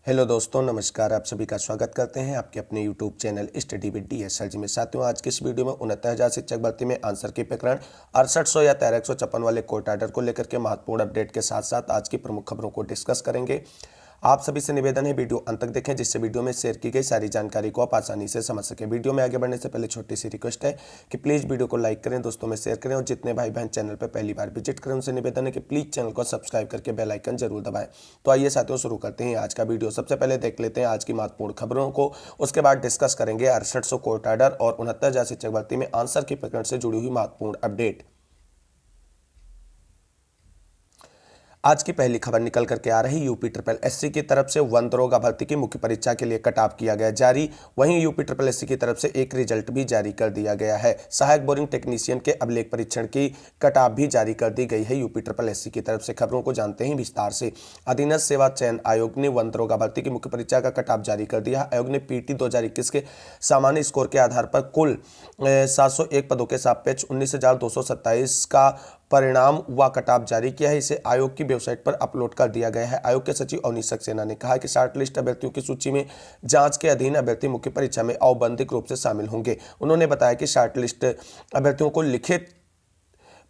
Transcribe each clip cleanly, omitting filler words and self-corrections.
Hello दोस्तों, नमस्कार। आप सभी का स्वागत करते हैं आपके अपने YouTube channel study with DSR जी में। साथियों, आज की इस वीडियो में 69,000 शिक्षक भर्ती में आंसर की प्रकरण 6800 या 1356 वाले कोर्ट आर्डर को लेकर के महत्वपूर्ण अपडेट के साथ साथ आज की प्रमुख खबरों को डिस्कस करेंगे। आप सभी से निवेदन है वीडियो अंत तक देखें, जिससे वीडियो में शेयर की गई सारी जानकारी को आप आसानी से समझ सकें। वीडियो में आगे बढ़ने से पहले छोटी सी रिक्वेस्ट है कि प्लीज़ वीडियो को लाइक करें, दोस्तों में शेयर करें और जितने भाई बहन चैनल पर पहली बार विजिट करें उनसे निवेदन है कि प्लीज़ चैनल को सब्सक्राइब करके बेल आइकन जरूर दबाएं। तो आइए साथियों, शुरू करते हैं आज का वीडियो। सबसे पहले देख लेते हैं आज की महत्वपूर्ण खबरों को, उसके बाद डिस्कस करेंगे 6800 कोर्ट आर्डर और 69,000 शिक्षक भर्ती में आंसर की प्रकरण से जुड़ी हुई महत्वपूर्ण अपडेट। आज की पहली खबर निकल करके आ रही यूपी ट्रिपल एससी की तरफ से वन दरोगा भर्ती की मुख्य परीक्षा के लिए कट ऑफ किया गया जारी। वहीं यूपी ट्रिपल एससी की तरफ से एक रिजल्ट भी जारी कर दिया गया है। सहायक बोरिंग टेक्नीशियन के अभिलेख परीक्षण की कट ऑफ भी जारी कर दी गई है यूपी ट्रिपल एससी की तरफ से। खबरों को जानते हैं विस्तार से। अधीनस्थ सेवा चयन आयोग ने वन दरोगा भर्ती की मुख्य परीक्षा का कट ऑफ जारी कर दिया। आयोग ने पीटी 2021 के सामान्य स्कोर के आधार पर कुल 701 पदों के सापेक्ष 19,227 का परिणाम व कट ऑफ जारी किया है। इसे आयोग की वेबसाइट पर अपलोड कर दिया गया है। आयोग के सचिव अवनीश सक्सेना ने कहा कि शॉर्ट लिस्ट अभ्यर्थियों की सूची में जांच के अधीन अभ्यर्थी मुख्य परीक्षा में औपबंधिक रूप से शामिल होंगे। उन्होंने बताया कि शॉर्ट लिस्ट अभ्यर्थियों को लिखित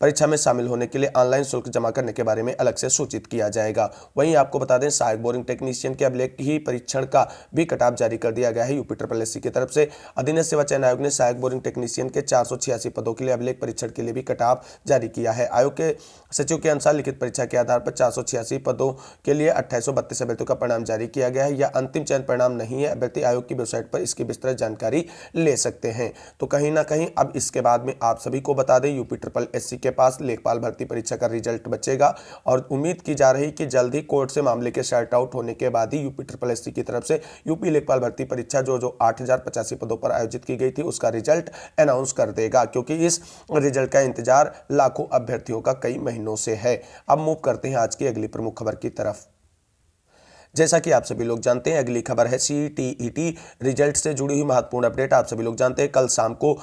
परीक्षा में शामिल होने के लिए ऑनलाइन शुल्क जमा करने के बारे में अलग से सूचित किया जाएगा। वहीं आपको बता दें, सहायक बोरिंग टेक्नीशियन के अभिलेख ही परीक्षण का भी कट ऑफ जारी कर दिया गया है यूपी ट्रिपल एससी की तरफ से। अधीनस्थ सेवा चयन आयोग ने सहायक बोरिंग टेक्नीशियन के 486 पदों के लिए अभिलेख परीक्षण के लिए भी कट ऑफ जारी किया है। आयोग के सचिव के अनुसार लिखित परीक्षा के आधार पर 486 पदों के लिए 2832 अभ्यर्थियों का परिणाम जारी किया गया है। यह अंतिम चयन परिणाम नहीं है। अभ्यर्थी आयोग की वेबसाइट पर इसकी विस्तृत जानकारी ले सकते हैं। तो कहीं ना कहीं अब इसके बाद में आप सभी को बता दें, यूपी ट्रिपल एससी के पास लेखपाल भर्ती परीक्षा का रिजल्ट बचेगा और उम्मीद की जा रही कि जल्द ही कोर्ट से मामले के शॉर्ट आउट होने के बाद ही यूपी ट्रिपल एससी की तरफ से यूपी लेखपाल भर्ती परीक्षा जो 8,085 पदों पर आयोजित की गई थी उसका रिजल्ट अनाउंस कर देगा, क्योंकि इस रिजल्ट का इंतजार लाखों अभ्यर्थियों का कई महीनों से है। अब मूव करते हैं आज की अगली प्रमुख खबर की तरफ। जैसा कि आप सभी लोग जानते हैं, अगली खबर है CTET रिजल्ट से जुड़ी हुई महत्वपूर्ण अपडेट। आप सभी लोग जानते हैं, कल शाम को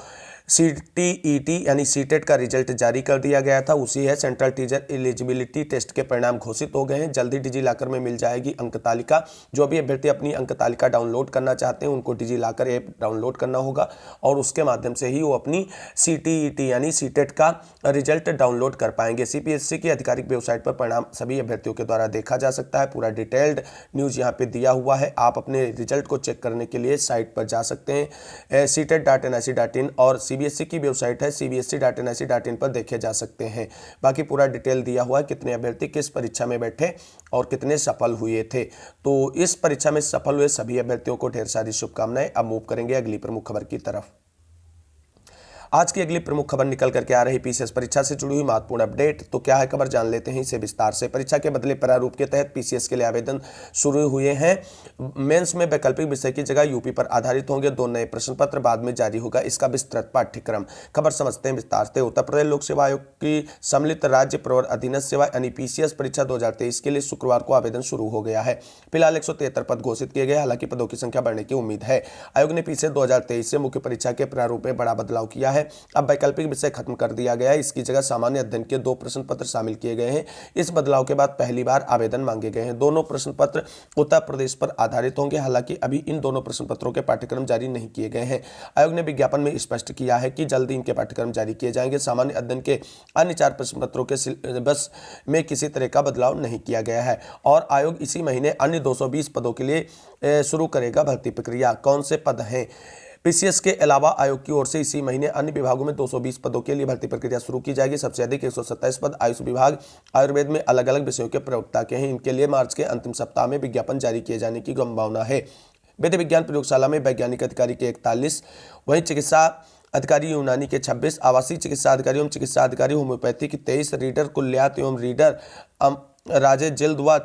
CTET यानी सीटेट का रिजल्ट जारी कर दिया गया था। उसी है सेंट्रल टीचर एलिजिबिलिटी टेस्ट के परिणाम घोषित हो गए हैं। जल्दी डिजी लॉकर में मिल जाएगी अंक तालिका। जो भी अभ्यर्थी अपनी अंक तालिका डाउनलोड करना चाहते हैं उनको डिजी लॉकर ऐप डाउनलोड करना होगा और उसके माध्यम से ही वो अपनी CTET यानी सीटेट का रिजल्ट डाउनलोड कर पाएंगे। CPSC की आधिकारिक वेबसाइट पर परिणाम सभी अभ्यर्थियों के द्वारा देखा जा सकता है। पूरा डिटेल्ड न्यूज़ यहाँ पे दिया हुआ है। आप अपने रिजल्ट को चेक करने के लिए साइट पर जा सकते हैं। CTET.nic.in और CBSE की वेबसाइट है CBSE.nic.in पर देखे जा सकते हैं। बाकी पूरा डिटेल दिया हुआ है, कितने अभ्यर्थी किस परीक्षा में बैठे और कितने सफल हुए थे। तो इस परीक्षा में सफल हुए सभी अभ्यर्थियों को ढेर सारी शुभकामनाएं। अब मूव करेंगे अगली प्रमुख खबर की तरफ। आज की अगली प्रमुख खबर निकल करके आ रही PCS परीक्षा से जुड़ी हुई महत्वपूर्ण अपडेट। तो क्या है खबर, जान लेते हैं इसे विस्तार से। परीक्षा के बदले प्रारूप के तहत PCS के लिए आवेदन शुरू हुए हैं। मेंस में वैकल्पिक विषय की जगह यूपी पर आधारित होंगे। 2 नए प्रश्न पत्र बाद में जारी होगा इसका विस्तृत पाठ्यक्रम। खबर समझते हैं विस्तार से। उत्तर प्रदेश लोक सेवा आयोग की सम्मिलित राज्य प्रवर अधीनस्थ सेवा यानी PCS परीक्षा 2023 के लिए शुक्रवार को आवेदन शुरू हो गया है। फिलहाल 173 पद घोषित किए गए, हालांकि पदों की संख्या बढ़ने की उम्मीद है। आयोग ने PCS 2023 से मुख्य परीक्षा के प्रारूप में बड़ा बदलाव किया है। अब वैकल्पिक विषय खत्म कर दिया गया है। इसकी जगह सामान्य अध्ययन के 2 प्रश्न पत्र शामिल किए गए हैं। इस बदलाव के बाद पहली बार आवेदन मांगे गए हैं। दोनों प्रश्न पत्र उत्तर प्रदेश पर आधारित होंगे। हालांकि अभी इन दोनों प्रश्न पत्रों के पाठ्यक्रम जारी नहीं किए गए हैं। आयोग ने विज्ञापन में स्पष्ट किया है कि जल्दी इनके पाठ्यक्रम जारी किए जाएंगे। सामान्य अध्ययन के अन्य 4 प्रश्न पत्रों के सिलेबस में किसी तरह का बदलाव नहीं किया गया है और आयोग इसी महीने अन्य 220 पदों के लिए शुरू करेगा भर्ती प्रक्रिया। कौन से पद हैं? PCS के अलावा आयोग की ओर से इसी महीने अन्य विभागों में 220 पदों के लिए भर्ती प्रक्रिया शुरू की जाएगी। सबसे अधिक 127 पद आयुष विभाग आयुर्वेद में अलग अलग विषयों के प्रवक्ता के हैं। इनके लिए मार्च के अंतिम सप्ताह में विज्ञापन जारी किए जाने की संभावना है। विधि विज्ञान प्रयोगशाला में वैज्ञानिक अधिकारी के 41, वहीं चिकित्सा अधिकारी यूनानी के 26, आवासीय चिकित्सा अधिकारी एवं चिकित्सा अधिकारी होम्योपैथी की 23, रीडर कुल्लियात एवं रीडर राजे जिल्द व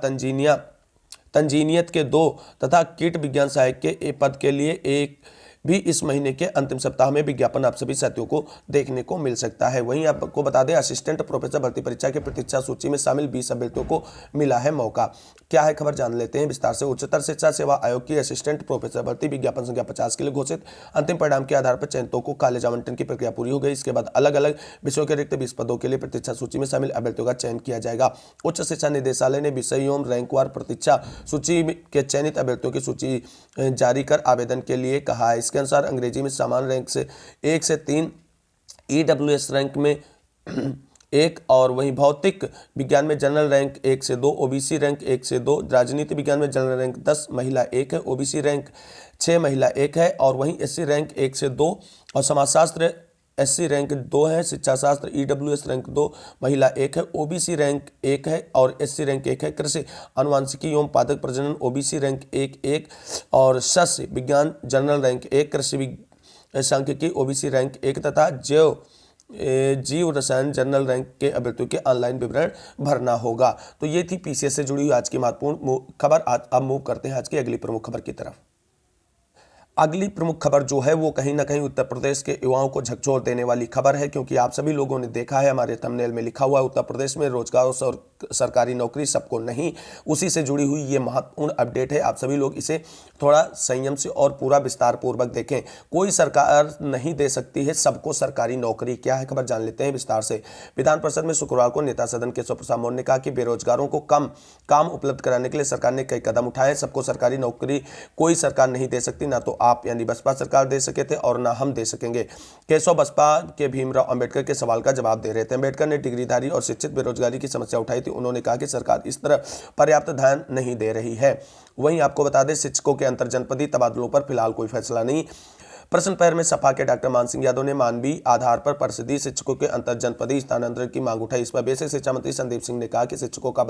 तंजीनियत के 2 तथा कीट विज्ञान सहायक के पद के लिए 1 भी इस महीने के अंतिम सप्ताह में विज्ञापन आप सभी साथियों को देखने को मिल सकता है। वहीं आपको बता दें, असिस्टेंट प्रोफेसर भर्ती परीक्षा की प्रतीक्षा सूची में शामिल 20 अभ्यर्थियों को मिला है मौका। क्या है खबर, जान लेते हैं विस्तार से। उच्चतर शिक्षा सेवा आयोग की असिस्टेंट प्रोफेसर भर्ती विज्ञापन संख्या 50 के लिए घोषित अंतिम परिणाम के आधार पर चयनितों को कॉलेज आवंटन की प्रक्रिया पूरी हो गई। इसके बाद अलग अलग विषयों के रिक्त 20 पदों के लिए प्रतीक्षा सूची में शामिल अभ्यर्थियों का चयन किया जाएगा। उच्च शिक्षा निदेशालय ने विषयों रैंकवार प्रतीक्षा सूची के चयनित अभ्यर्थियों की सूची जारी कर आवेदन के लिए कहा है। इसके अनुसार अंग्रेजी में सामान्य रैंक से 1 से 3, EWS रैंक में 1 और वहीं भौतिक विज्ञान में जनरल रैंक 1 से 2, OBC रैंक 1 से 2, राजनीति विज्ञान में जनरल रैंक 10, महिला 1 है, OBC रैंक 6, महिला 1 है, और वहीं SC रैंक 1 से 2 और समाजशास्त्र SC रैंक 2 है, शिक्षा शास्त्र EWS रैंक 2, महिला 1 है, OBC रैंक 1 है और SC रैंक 1 है। कृषि अनुवांशिकी एवं पादप प्रजनन OBC रैंक 1 और सस्य विज्ञान जनरल रैंक 1, कृषि सांख्यिकी OBC रैंक 1 तथा जीव रसायन जनरल रैंक के अभ्यर्थियों के ऑनलाइन विवरण भरना होगा। तो ये थी PCS से जुड़ी हुई आज की महत्वपूर्ण खबर। अब मूव करते हैं आज की अगली प्रमुख खबर की तरफ। अगली प्रमुख खबर जो है वो कहीं ना कहीं उत्तर प्रदेश के युवाओं को झकझोर देने वाली खबर है, क्योंकि आप सभी लोगों ने देखा है, हमारे थंबनेल में लिखा हुआ है, उत्तर प्रदेश में रोजगार और सरकारी नौकरी सबको नहीं। उसी से जुड़ी हुई ये महत्वपूर्ण अपडेट है। आप सभी लोग इसे थोड़ा संयम से और पूरा विस्तार पूर्वक देखें। कोई सरकार नहीं दे सकती है सबको सरकारी नौकरी। क्या है खबर, जान लेते हैं विस्तार से। विधान परिषद में शुक्रवार को नेता सदन केशव प्रसाद मौर्य ने कहा कि बेरोजगारों को कम काम उपलब्ध कराने के लिए सरकार ने कई कदम उठाए। सबको सरकारी नौकरी कोई सरकार नहीं दे सकती, ना तो आप यानी बसपा सरकार दे सके थे और ना हम दे सकेंगे। केशव बसपा के भीमराव अंबेडकर के सवाल का जवाब दे रहे थे। अंबेडकर ने डिग्रीधारी और शिक्षित बेरोजगारी की समस्या उठाई थी। उन्होंने कहा कि सरकार इस तरफ पर्याप्त ध्यान नहीं दे रही है। वहीं आपको बता दें, शिक्षकों के अंतरजनपदीय तबादलों पर फिलहाल कोई फैसला नहीं। प्रश्न पैर में सपा के डॉक्टर मान सिंह यादव ने मानवीय आधार पर परिषदीय शिक्षकों के अंतरजनपदीय स्थानांतरण की मांग उठाई। इस पर बेसिक शिक्षा मंत्री संदीप सिंह ने कहा कि शिक्षकों का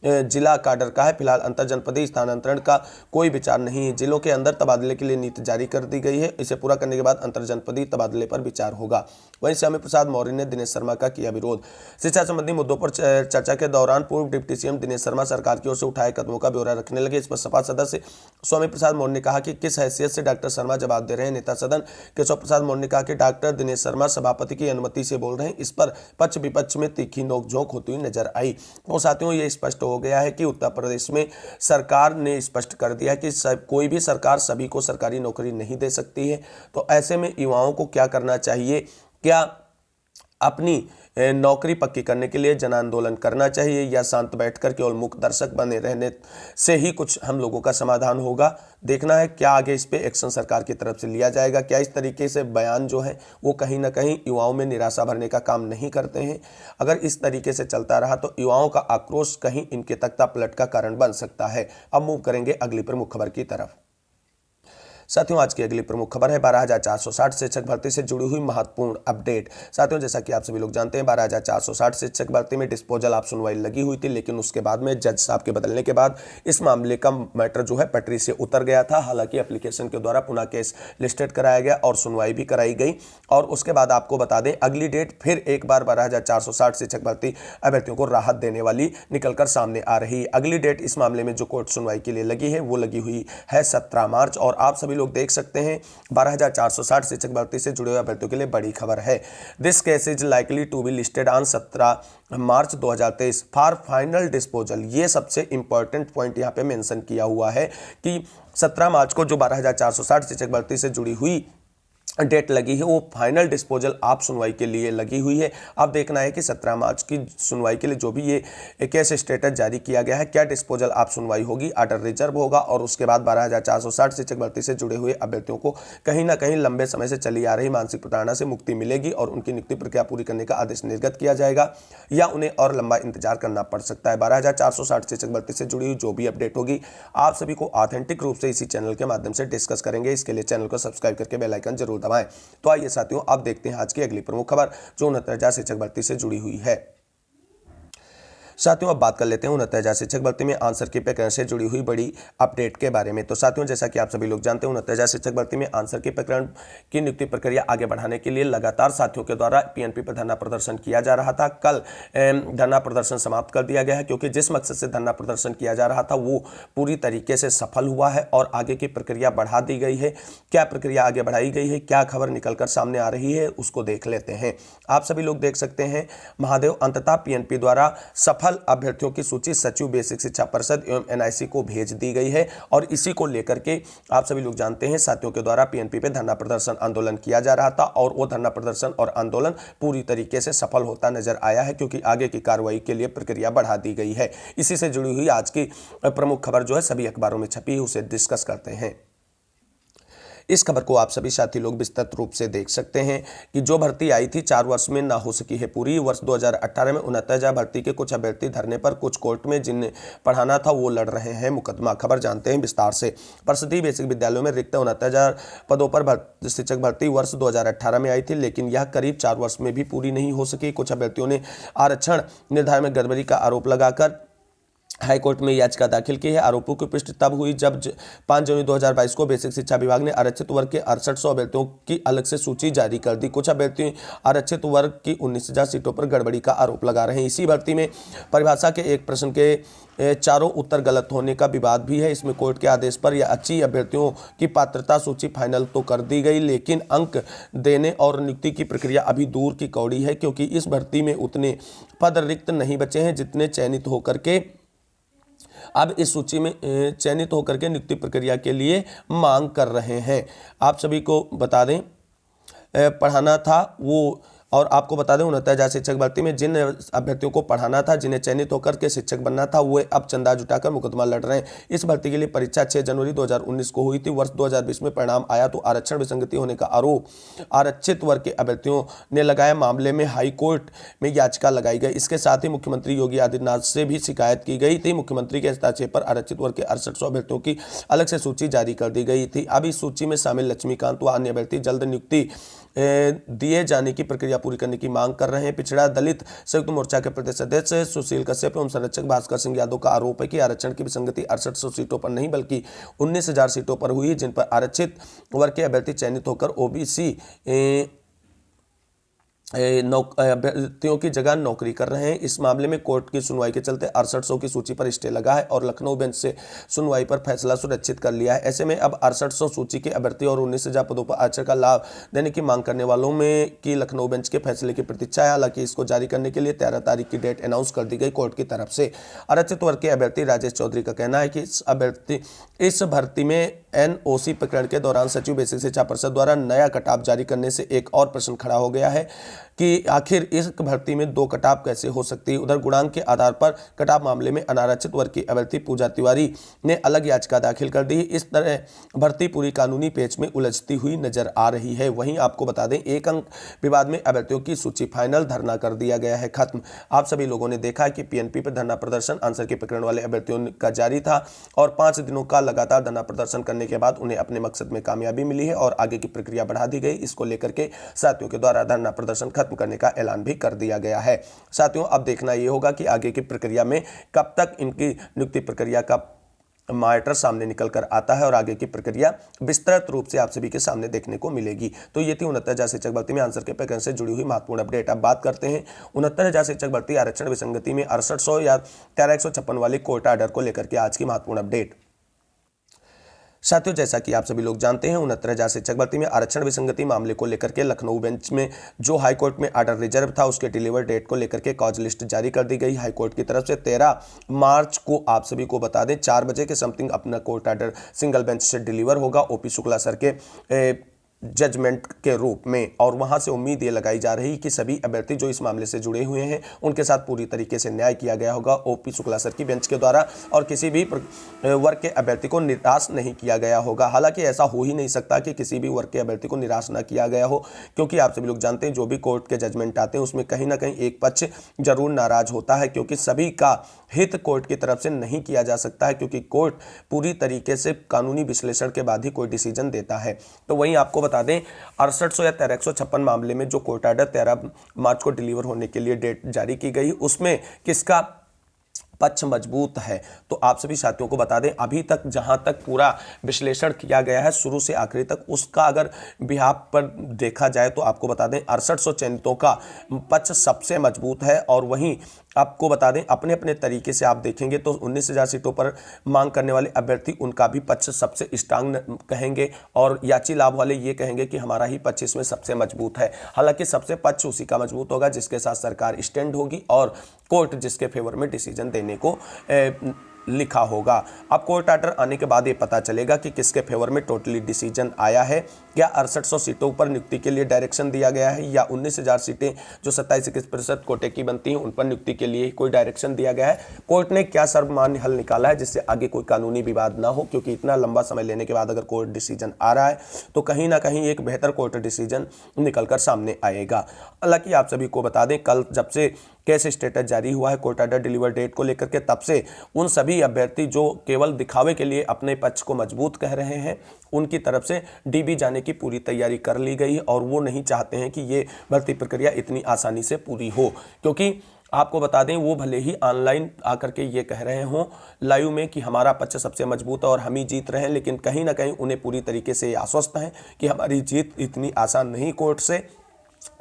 जिला काडर का है। फिलहाल अंतरजनपदीय स्थानांतरण का कोई विचार नहीं है। जिलों के अंदर तबादले के लिए नीति जारी कर दी गई है। इसे पूरा करने के बाद अंतरजनपदीय तबादले पर विचार होगा। वहीं श्यामा प्रसाद मौर्य ने दिनेश शर्मा का किया विरोध। शिक्षा संबंधी मुद्दों पर चर्चा के दौरान पूर्व डिप्टी सीएम दिनेश शर्मा सरकार की ओर से उठाए कदमों का ब्यौरा रखने लगे। इस पर सपा सदस्य स्वामी प्रसाद मौर्य ने कहा कि किस हैसियत से डॉक्टर शर्मा जवाब दे रहे हैं। नेता सदन केशव प्रसाद मौर्य ने कहा कि डॉक्टर दिनेश शर्मा सभापति की अनुमति से बोल रहे हैं। इस पर पक्ष विपक्ष में तीखी नोकझोंक होती हुई नजर आई। तो साथियों, ये स्पष्ट हो गया है कि उत्तर प्रदेश में सरकार ने स्पष्ट कर दिया है कि कोई भी सरकार सभी को सरकारी नौकरी नहीं दे सकती है। तो ऐसे में युवाओं को क्या करना चाहिए? क्या अपनी नौकरी पक्की करने के लिए जन आंदोलन करना चाहिए, या शांत बैठकर केवल मूक दर्शक बने रहने से ही कुछ हम लोगों का समाधान होगा? देखना है क्या आगे इस पे एक्शन सरकार की तरफ से लिया जाएगा। क्या इस तरीके से बयान जो है वो कहीं ना कहीं युवाओं में निराशा भरने का काम नहीं करते हैं? अगर इस तरीके से चलता रहा तो युवाओं का आक्रोश कहीं इनके तख्ता पलट का कारण बन सकता है। अब मूव करेंगे अगली प्रमुख खबर की तरफ। साथियों, आज की अगली प्रमुख खबर है 12,460 शिक्षक भर्ती से जुड़ी हुई महत्वपूर्ण अपडेट। साथियों, जैसा कि आप सभी लोग जानते हैं, 12,460 शिक्षक भर्ती में डिस्पोजल आप सुनवाई लगी हुई थी, लेकिन उसके बाद में जज साहब के बदलने के बाद इस मामले का मैटर जो है पटरी से उतर गया था। हालांकि एप्लीकेशन के द्वारा पुनः केस लिस्टेड कराया गया और सुनवाई भी कराई गई, और उसके बाद आपको बता दें अगली डेट फिर एक बार 12,460 शिक्षक भर्ती अभ्यर्थियों को राहत देने वाली निकलकर सामने आ रही है। अगली डेट इस मामले में जो कोर्ट सुनवाई के लिए लगी है वो लगी हुई है 17 मार्च, और आप सभी लोग देख सकते हैं 12,460 शिक्षक भर्ती से जुड़े हुए अभ्यर्थियों के लिए बड़ी खबर है। This case is likely to be listed on 17 March 2023 for final disposal. ये सबसे इंपॉर्टेंट पॉइंट यहाँ पे मेंशन किया हुआ है कि 17 मार्च को जो 12,460 शिक्षक भर्ती से जुड़ी हुई डेट लगी है वो फाइनल डिस्पोजल आप सुनवाई के लिए लगी हुई है। अब देखना है कि 17 मार्च की सुनवाई के लिए जो भी ये केस स्टेटस जारी किया गया है, क्या डिस्पोजल आप सुनवाई होगी, ऑर्डर रिजर्व होगा, और उसके बाद 12,460 शिक्षक भर्ती से जुड़े हुए अभ्यर्थियों को कहीं ना कहीं लंबे समय से चली आ रही मानसिक प्रताड़ना से मुक्ति मिलेगी और उनकी नियुक्ति प्रक्रिया पूरी करने का आदेश निर्गत किया जाएगा, या उन्हें और लंबा इंतजार करना पड़ सकता है। 12,460 शिक्षक भर्ती से जुड़ी हुई जो भी अपडेट होगी आप सभी को ऑथेंटिक रूप से इसी चैनल के माध्यम से डिस्कस करेंगे। इसके लिए चैनल को सब्सक्राइब करके बेल आइकन जरूर दबाएं। तो आइए साथियों, अब देखते हैं आज की अगली प्रमुख खबर जो 69,000 शिक्षक भर्ती से जुड़ी हुई है। साथियों अब बात कर लेते हैं 69,000 शिक्षक भर्ती में आंसर की प्रकरण से जुड़ी हुई बड़ी अपडेट के बारे में। तो साथियों जैसा कि आप सभी लोग जानते हैं 69,000 शिक्षक भर्ती में आंसर की प्रकरण की नियुक्ति प्रक्रिया आगे बढ़ाने के लिए लगातार साथियों के द्वारा पीएनपी पर धरना प्रदर्शन किया जा रहा था। कल धरना प्रदर्शन समाप्त कर दिया गया है क्योंकि जिस मकसद से धरना प्रदर्शन किया जा रहा था वो पूरी तरीके से सफल हुआ है और आगे की प्रक्रिया बढ़ा दी गई है। क्या प्रक्रिया आगे बढ़ाई गई है, क्या खबर निकलकर सामने आ रही है, उसको देख लेते हैं। आप सभी लोग देख सकते हैं महादेव अंततः पीएनपी द्वारा सफल अभ्यर्थियों की सूची सचिव बेसिक शिक्षा परिषद एवं एनआईसी को भेज दी गई है और इसी को लेकर के आप सभी लोग जानते हैं साथियों के द्वारा पीएनपी पे धरना प्रदर्शन आंदोलन किया जा रहा था और वो धरना प्रदर्शन और आंदोलन पूरी तरीके से सफल होता नजर आया है क्योंकि आगे की कार्रवाई के लिए प्रक्रिया बढ़ा दी गई है। इसी से जुड़ी हुई आज की प्रमुख खबर जो है सभी अखबारों में छपी है उसे डिस्कस करते हैं। इस खबर को आप सभी साथी लोग विस्तृत रूप से देख सकते हैं कि जो भर्ती आई थी 4 वर्ष में ना हो सकी है पूरी। वर्ष 2018 में 69,000 भर्ती के कुछ अभ्यर्थी धरने पर कुछ कोर्ट में जिन्हें पढ़ाना था वो लड़ रहे हैं मुकदमा। खबर जानते हैं विस्तार से। परिषदीय बेसिक विद्यालयों में रिक्त 69,000 पदों पर शिक्षक भर्ती वर्ष 2018 में आई थी, लेकिन यह करीब 4 वर्ष में भी पूरी नहीं हो सकी। कुछ अभ्यर्थियों ने आरक्षण निर्धारण में गड़बड़ी का आरोप लगाकर हाईकोर्ट में याचिका दाखिल की है। आरोपों की पुष्टि तब हुई जब 5 जनवरी 2022 को बेसिक शिक्षा विभाग ने आरक्षित वर्ग के 6800 अभ्यर्थियों की अलग से सूची जारी कर दी। कुछ अभ्यर्थी आरक्षित वर्ग की 19,000 सीटों पर गड़बड़ी का आरोप लगा रहे हैं। इसी भर्ती में परिभाषा के एक प्रश्न के चारों उत्तर गलत होने का विवाद भी है। इसमें कोर्ट के आदेश पर या अच्छी अभ्यर्थियों की पात्रता सूची फाइनल तो कर दी गई, लेकिन अंक देने और नियुक्ति की प्रक्रिया अभी दूर की कौड़ी है क्योंकि इस भर्ती में उतने पद रिक्त नहीं बचे हैं जितने चयनित होकर के अब इस सूची में चयनित होकर के नियुक्ति प्रक्रिया के लिए मांग कर रहे हैं। आप सभी को बता दें पढ़ाना था वो और आपको बता दें 69,000 शिक्षक भर्ती में जिन अभ्यर्थियों को पढ़ाना था, जिन्हें चयनित होकर के शिक्षक बनना था, वो अब चंदा जुटाकर मुकदमा लड़ रहे हैं। इस भर्ती के लिए परीक्षा 6 जनवरी 2019 को हुई थी। वर्ष 2020 में परिणाम आया तो आरक्षण विसंगति होने का आरोप आरक्षित वर्ग के अभ्यर्थियों ने लगाया। मामले में हाईकोर्ट में याचिका लगाई गई। इसके साथ ही मुख्यमंत्री योगी आदित्यनाथ से भी शिकायत की गई थी। मुख्यमंत्री के हस्ताक्षर पर आरक्षित वर्ग के 6800 अभ्यर्थियों की अलग से सूची जारी कर दी गई थी। अब इस सूची में शामिल लक्ष्मीकांत व अन्य अभ्यर्थी जल्द नियुक्ति दिए जाने की प्रक्रिया पूरी करने की मांग कर रहे हैं। पिछड़ा दलित संयुक्त मोर्चा के प्रदेश अध्यक्ष सुशील कश्यप एवं संरक्षक भास्कर सिंह यादव का आरोप है कि आरक्षण की विसंगति 6800 सीटों पर नहीं बल्कि 19,000 सीटों पर हुई, जिन पर आरक्षित वर्ग के अभ्यर्थी चयनित होकर ओबीसी अभ्यर्थियों की जगह नौकरी कर रहे हैं। इस मामले में कोर्ट की सुनवाई के चलते 6800 की सूची पर स्टे लगा है और लखनऊ बेंच से सुनवाई पर फैसला सुरक्षित कर लिया है। ऐसे में अब 6800 सूची के अभ्यर्थी और 19,000 पदों पर आरक्षण का लाभ देने की मांग करने वालों में की लखनऊ बेंच के फैसले की प्रतीक्षा है। हालांकि इसको जारी करने के लिए 13 तारीख की डेट अनाउंस कर दी गई कोर्ट की तरफ से। आरक्षित वर्ग के अभ्यर्थी राजेश चौधरी का कहना है कि इस भर्ती में एनओसी प्रकरण के दौरान सचिव बेसिक शिक्षा परिषद द्वारा नया कटाव जारी करने से एक और प्रश्न खड़ा हो गया है कि आखिर इस भर्ती में 2 कटाव कैसे हो सकती है। उधर गुणांक के आधार पर कटाव मामले में अनारक्षित वर्ग की अभ्यर्थी पूजा तिवारी ने अलग याचिका दाखिल कर दी। इस तरह भर्ती पूरी कानूनी पेच में उलझती हुई नजर आ रही है। वहीं आपको बता दें एक अंक विवाद में अभ्यर्थियों की सूची फाइनल, धरना कर दिया गया है खत्म। आप सभी लोगों ने देखा कि पीएनपी पर धरना प्रदर्शन आंसर की प्रकरण वाले अभ्यर्थियों का जारी था और 5 दिनों का लगातार धरना प्रदर्शन करने के बाद उन्हें अपने मकसद में कामयाबी मिली है और आगे की प्रक्रिया बढ़ा दी गई। इसको लेकर के साथियों के द्वारा धरना प्रदर्शन खत्म करने का ऐलान भी कर दिया गया है। साथियों अब देखना यह होगा कि आगे की प्रक्रिया में कब तक इनकी नियुक्ति प्रक्रिया का मैटर सामने निकल कर आता है और आगे की प्रक्रिया विस्तृत रूप से आप सभी के सामने देखने को मिलेगी। तो ये थी 69,000 शिक्षक भर्ती में आंसर के प्रकरण से जुड़ी हुई महत्वपूर्ण अपडेट। अब बात करते हैं 69,000 शिक्षक भर्ती आरक्षण विसंगति में 6800 या 13,156 वाली कोर्ट ऑर्डर को लेकर के आज की महत्वपूर्ण अपडेट। साथियों जैसा कि आप सभी लोग जानते हैं 69,000 शिक्षक भर्ती में आरक्षण विसंगति मामले को लेकर के लखनऊ बेंच में जो हाईकोर्ट में ऑर्डर रिजर्व था उसके डिलीवर डेट को लेकर के कॉज लिस्ट जारी कर दी गई हाईकोर्ट की तरफ से। 13 मार्च को आप सभी को बता दें 4 बजे के समथिंग अपना कोर्ट ऑर्डर सिंगल बेंच से डिलीवर होगा ओपी शुक्ला सर के जजमेंट के रूप में और वहां से उम्मीद ये लगाई जा रही कि सभी अभ्यर्थी जो इस मामले से जुड़े हुए हैं उनके साथ पूरी तरीके से न्याय किया गया होगा ओपी शुक्ला सर की बेंच के द्वारा और किसी भी वर्ग के अभ्यर्थी को निराश नहीं किया गया होगा। हालांकि ऐसा हो ही नहीं सकता कि किसी भी वर्ग के अभ्यर्थी को निराश ना किया गया हो, क्योंकि आप सभी लोग जानते हैं जो भी कोर्ट के जजमेंट आते हैं उसमें कहीं ना कहीं एक पक्ष जरूर नाराज होता है, क्योंकि सभी का हित कोर्ट की तरफ से नहीं किया जा सकता है, क्योंकि कोर्ट पूरी तरीके से कानूनी विश्लेषण के बाद ही कोई डिसीजन देता है। तो वहीं आपको बता दें 6800 या 13,156 मामले में जो कोर्ट ऑर्डर 13 मार्च को डिलीवर होने के लिए डेट जारी की गई उसमें किसका पक्ष मजबूत है। तो आप सभी साथियों को बता दें, अभी तक जहां तक पूरा विश्लेषण किया गया है शुरू से आखिरी तक, उसका अगर बिहाफ पर देखा जाए तो आपको बता दें 6800 चयनितों का पक्ष सबसे मजबूत है। और वहीं आपको बता दें अपने अपने तरीके से आप देखेंगे तो 19,000 सीटों पर मांग करने वाले अभ्यर्थी उनका भी पक्ष सबसे स्ट्रांग कहेंगे, और याची लाभ वाले ये कहेंगे कि हमारा ही पक्ष इसमें सबसे मजबूत है। हालांकि सबसे पक्ष उसी का मजबूत होगा जिसके साथ सरकार स्टैंड होगी और कोर्ट जिसके फेवर में डिसीजन देने को लिखा होगा। अब कोर्ट ऑर्डर आने के बाद ये पता चलेगा कि किसके फेवर में टोटली डिसीजन आया है। क्या 6800 सीटों पर नियुक्ति के लिए डायरेक्शन दिया गया है, या 19,000 सीटें जो 27-21% कोटे की बनती हैं उन पर नियुक्ति के लिए कोई डायरेक्शन दिया गया है। कोर्ट ने क्या सर्वमान्य हल निकाला है जिससे आगे कोई कानूनी विवाद ना हो, क्योंकि इतना लंबा समय लेने के बाद अगर कोर्ट डिसीजन आ रहा है तो कहीं ना कहीं एक बेहतर कोर्ट डिसीजन निकलकर सामने आएगा। हालांकि आप सभी को बता दें, कल जब से केस स्टेटस जारी हुआ है कोर्ट ऑर्डर डिलीवर डेट को लेकर के, तब से उन सभी अभ्यर्थी जो केवल दिखावे के लिए अपने पक्ष को मजबूत कह रहे हैं उनकी तरफ से डीबी जाने की पूरी तैयारी कर ली गई, और वो नहीं चाहते हैं कि ये भर्ती प्रक्रिया इतनी आसानी से पूरी हो। क्योंकि आपको बता दें वो भले ही ऑनलाइन आकर के ये कह रहे हों लाइव में कि हमारा पक्ष सबसे मजबूत है और हम ही जीत रहे हैं, लेकिन कहीं ना कहीं उन्हें पूरी तरीके से आश्वस्त हैं कि हमारी जीत इतनी आसान नहीं कोर्ट से।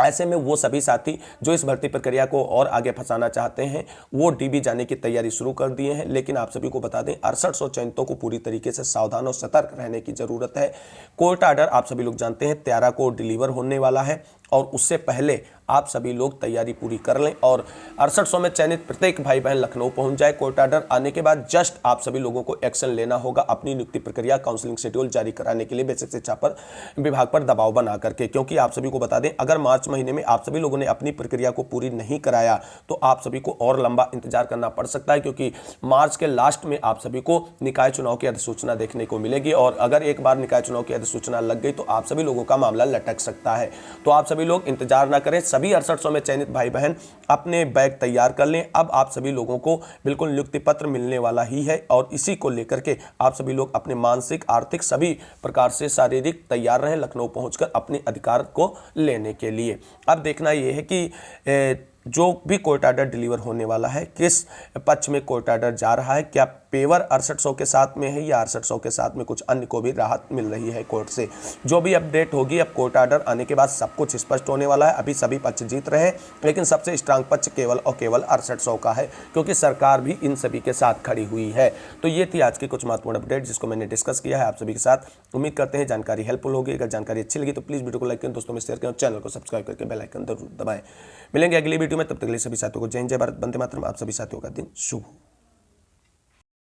ऐसे में वो सभी साथी जो इस भर्ती प्रक्रिया को और आगे फंसाना चाहते हैं वो डीबी जाने की तैयारी शुरू कर दिए हैं। लेकिन आप सभी को बता दें 6800 चयनितों को पूरी तरीके से सावधान और सतर्क रहने की जरूरत है। कोर्ट ऑर्डर आप सभी लोग जानते हैं 13 को डिलीवर होने वाला है, और उससे पहले आप सभी लोग तैयारी पूरी कर लें और 6800 में चयनित प्रत्येक भाई बहन लखनऊ पहुंच जाए। कोर्ट ऑर्डर आने के बाद जस्ट आप सभी लोगों को एक्शन लेना होगा अपनी नियुक्ति प्रक्रिया काउंसलिंग शेड्यूल जारी कराने के लिए बेसिक शिक्षा पर विभाग पर दबाव बना करके। क्योंकि आप सभी को बता दें अगर मार्च महीने में आप सभी लोगों ने अपनी प्रक्रिया को पूरी नहीं कराया तो आप सभी को और लंबा इंतजार करना पड़ सकता है, क्योंकि मार्च के लास्ट में आप सभी को निकाय चुनाव की अधिसूचना देखने को मिलेगी, और अगर एक बार निकाय चुनाव की अधिसूचना लग गई तो आप सभी लोगों का मामला लटक सकता है। तो आप सभी लोग इंतजार ना करें, सभी 6800 में चयनित भाई बहन अपने बैग तैयार कर लें। अब आप सभी लोगों को बिल्कुल नियुक्ति पत्र मिलने वाला ही है, और इसी को लेकर के आप सभी लोग अपने मानसिक आर्थिक सभी प्रकार से शारीरिक तैयार रहें लखनऊ पहुंचकर अपने अधिकार को लेने के लिए। अब देखना यह है कि जो भी कोर्ट ऑर्डर डिलीवर होने वाला है किस पक्ष में कोर्ट ऑर्डर जा रहा है, क्या पेवर 6800 के साथ में है या 6800 के साथ में कुछ अन्य को भी राहत मिल रही है कोर्ट से। जो भी अपडेट होगी अब कोर्ट ऑर्डर आने के बाद सब कुछ स्पष्ट होने वाला है। अभी सभी पक्ष जीत रहे हैं, लेकिन सबसे स्ट्रांग पक्ष केवल और केवल 6800 का है, क्योंकि सरकार भी इन सभी के साथ खड़ी हुई है। तो ये थी आज की कुछ महत्वपूर्ण अपडेट जिसको मैंने डिस्कस किया है आप सभी के साथ। उम्मीद करते हैं जानकारी हेल्पफुल होगी। अगर जानकारी अच्छी लगी तो प्लीज़ वीडियो को लाइक करें, दोस्तों में शेयर करें और चैनल को सब्सक्राइब करके बेल आइकन जरूर दबाएं। मिलेंगे अगली वीडियो में, तब तक के लिए सभी साथियों को जय हिंद, जय भारत, वंदे मातरम। आप सभी साथियों का दिन शुभ हो।